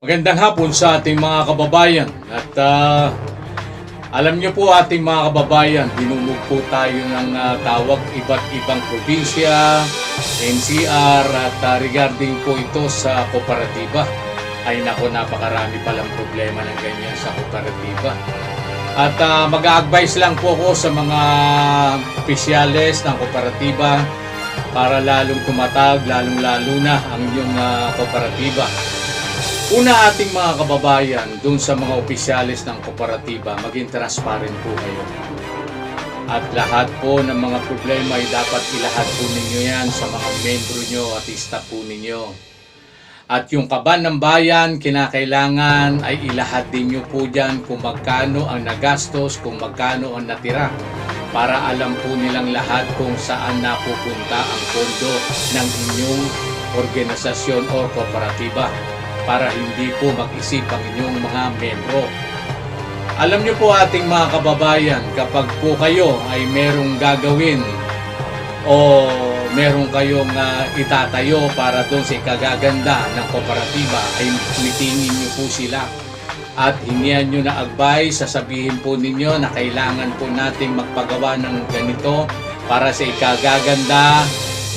Magandang hapon sa ating mga kababayan at alam niyo po ating mga kababayan, dinulog po tayo ng tawag iba't ibang probinsya, NCR at regarding po ito sa kooperatiba. Ay nako, napakarami palang problema ng ganyan sa kooperatiba. At mag-a-advise lang po ako sa mga opisyales ng kooperatiba para lalong tumatag, lalong-lalo na ang inyong kooperatiba. Una, ating mga kababayan, dun sa mga opisyalis ng kooperatiba, maging transparent po kayo. At lahat po ng mga problema ay dapat ilahad po ninyo yan sa mga membro nyo at staff po ninyo. At yung kaban ng bayan, kinakailangan ay ilahad din nyo po dyan kung magkano ang nagastos, kung magkano ang natira. Para alam po nilang lahat kung saan napupunta ang pondo ng inyong organisasyon o kooperatiba, para hindi po mag-isip ang inyong mga membro. Alam niyo po ating mga kababayan, kapag po kayo ay merong gagawin o meron kayong itatayo para doon sa ikagaganda ng kooperatiba, ay mitingin niyo po sila at hiniyan niyo na advice, sasabihin po ninyo na kailangan po nating magpagawa ng ganito para sa ikagaganda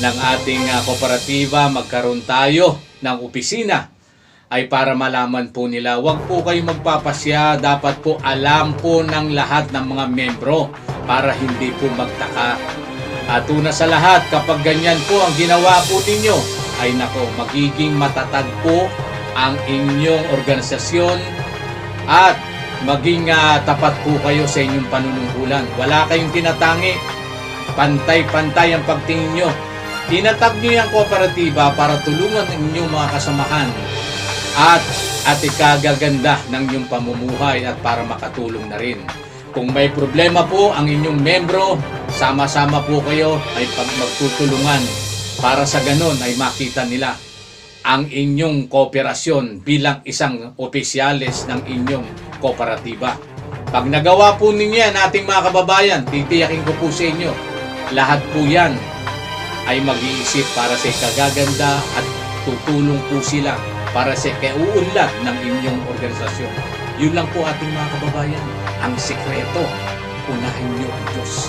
ng ating kooperatiba, magkaroon tayo ng opisina. Ay para malaman po nila, wag po kayo magpapasya, dapat po alam po ng lahat ng mga membro para hindi po magtaka. At una sa lahat, kapag ganyan po ang ginawa po ninyo, ay nako, magiging matatag po ang inyong organisasyon at maging tapat po kayo sa inyong panunungkulan. Wala kayong tinatangi, pantay-pantay ang pagtingin nyo. Tinatag nyo yung kooperatiba para tulungan ang inyong mga kasamahan at ikagaganda ng inyong pamumuhay at para makatulong na rin. Kung may problema po ang inyong membro, sama-sama po kayo ay magtutulungan para sa ganon ay makita nila ang inyong kooperasyon bilang isang opisyales ng inyong kooperatiba. Pag nagawa po ninyo yan, ating mga kababayan, titiyakin ko po sa inyo, lahat po yan ay mag-iisip para sa ikagaganda at tutulong po sila para sa kauunlad ng inyong organisasyon. Yun lang po ating mga kababayan. Ang sikreto, unahin nyo ang Diyos.